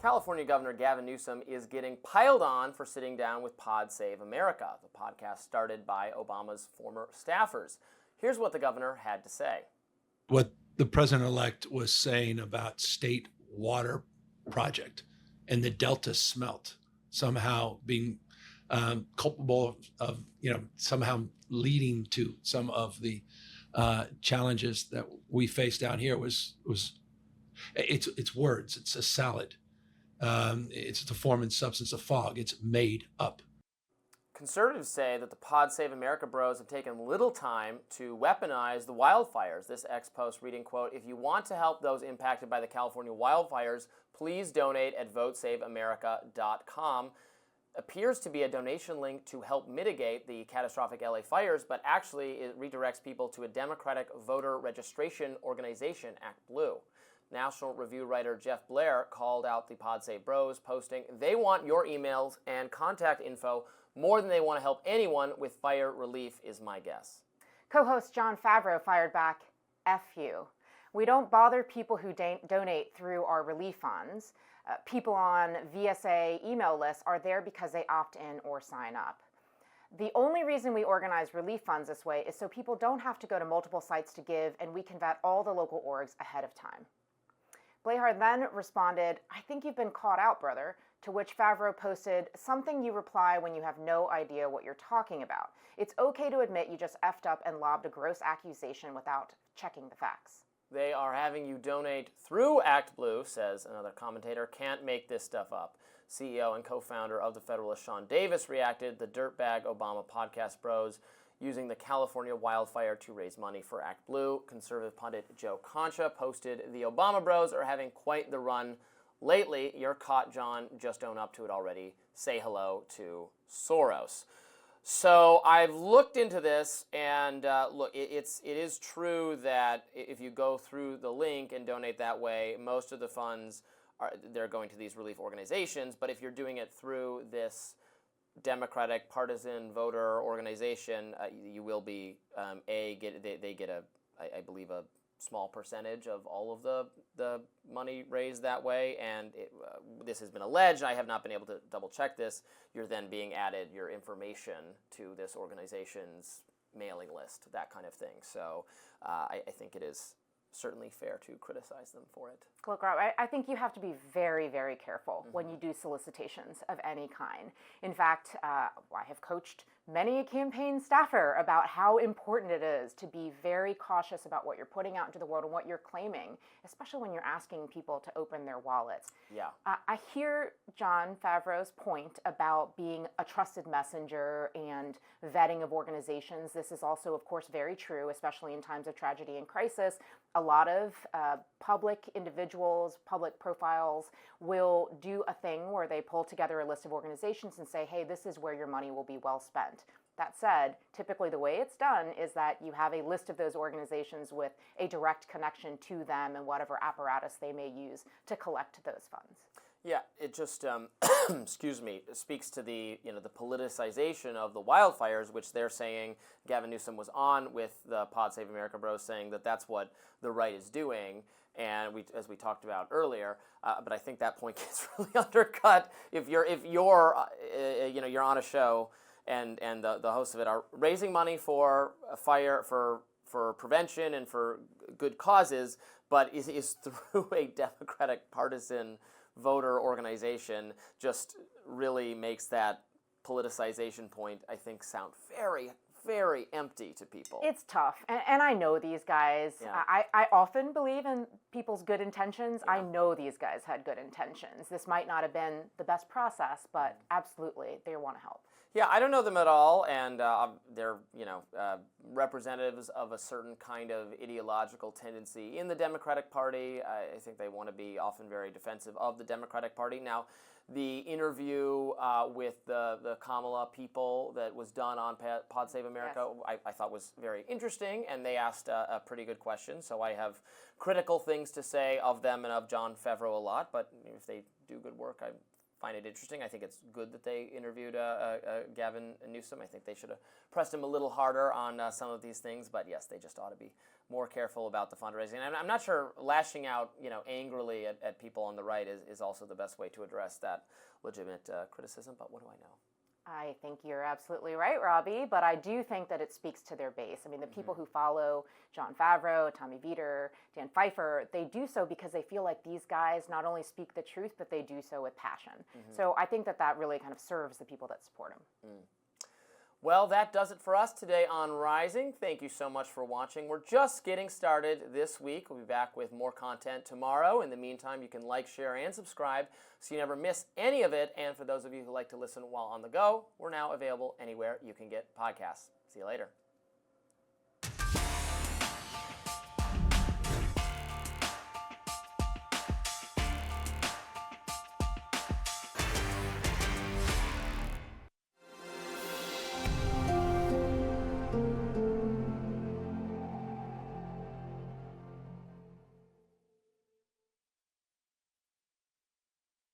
California Governor Gavin Newsom is getting piled on for sitting down with Pod Save America, the podcast started by Obama's former staffers. Here's what the governor had to say. What the president-elect was saying about state water project and the Delta smelt somehow being culpable of, somehow leading to some of the challenges that we face down here it's words. It's a salad. It's the form and substance of fog. It's made up. Conservatives say that the Pod Save America bros have taken little time to weaponize the wildfires. This ex-post reading, quote, "If you want to help those impacted by the California wildfires, please donate at votesaveamerica.com. Appears to be a donation link to help mitigate the catastrophic LA fires, but actually it redirects people to a Democratic voter registration organization, ActBlue. National Review writer Jeff Blair called out the Pod Save Bros, posting, "They want your emails and contact info more than they want to help anyone with fire relief, is my guess." Co-host Jon Favreau fired back, "F you. We don't bother people who donate through our relief funds. People on VSA email lists are there because they opt in or sign up. The only reason we organize relief funds this way is so people don't have to go to multiple sites to give, and we can vet all the local orgs ahead of time." Blair then responded, "I think you've been caught out, brother," to which Favreau posted, "Something you reply when you have no idea what you're talking about. It's okay to admit you just effed up and lobbed a gross accusation without checking the facts." They are having you donate through ActBlue, says another commentator. Can't make this stuff up. CEO and co-founder of The Federalist, Sean Davis, reacted. The Dirtbag Obama podcast bros using the California wildfire to raise money for ActBlue. Conservative pundit Joe Concha posted, "The Obama bros are having quite the run lately. You're caught, John. Just own up to it already. Say hello to Soros." So I've looked into this, and look, it is true that if you go through the link and donate that way, most of the funds they're going to these relief organizations. But if you're doing it through this Democratic partisan voter organization, you will be they get I believe a small percentage of all of the money raised that way, and this has been alleged. I have not been able to double check this. You're then being added your information to this organization's mailing list, that kind of thing. So I think it is certainly fair to criticize them for it. Look, Rob, I think you have to be very, very careful when you do solicitations of any kind. In fact, I have coached many a campaign staffer about how important it is to be very cautious about what you're putting out into the world and what you're claiming, especially when you're asking people to open their wallets. Yeah. I hear Jon Favreau's point about being a trusted messenger and vetting of organizations. This is also, of course, very true, especially in times of tragedy and crisis. A lot of public individuals, public profiles will do a thing where they pull together a list of organizations and say, hey, this is where your money will be well spent. That said, typically the way it's done is that you have a list of those organizations with a direct connection to them and whatever apparatus they may use to collect those funds. Yeah, it just, excuse me, speaks to the politicization of the wildfires, which they're saying Gavin Newsom was on with the Pod Save America bros, saying that that's what the right is doing, and as we talked about earlier. But I think that point gets really undercut if you're on a show and the hosts of it are raising money for fire for prevention and for good causes, but is through a Democratic partisan voter organization, just really makes that politicization point, I think, sound very, very empty to people. It's tough, and I know these guys. Yeah. I often believe in people's good intentions. Yeah. I know these guys had good intentions. This might not have been the best process, but absolutely, they want to help. Yeah, I don't know them at all, and they're representatives of a certain kind of ideological tendency in the Democratic Party. I think they want to be often very defensive of the Democratic Party. Now, the interview with the Kamala people that was done on Pod Save America, yes, I thought was very interesting, and they asked a pretty good question. So I have critical things to say of them and of Jon Favreau a lot, but if they do good work, I'm find it interesting. I think it's good that they interviewed Gavin Newsom. I think they should have pressed him a little harder on some of these things. But yes, they just ought to be more careful about the fundraising. And I'm not sure lashing out, angrily at people on the right is also the best way to address that legitimate criticism. But what do I know? I think you're absolutely right, Robby, but I do think that it speaks to their base. I mean, the people who follow Jon Favreau, Tommy Vietor, Dan Pfeiffer, they do so because they feel like these guys not only speak the truth, but they do so with passion. So I think that really kind of serves the people that support him. Well, that does it for us today on Rising. Thank you so much for watching. We're just getting started this week. We'll be back with more content tomorrow. In the meantime, you can like, share, and subscribe so you never miss any of it. And for those of you who like to listen while on the go, we're now available anywhere you can get podcasts. See you later.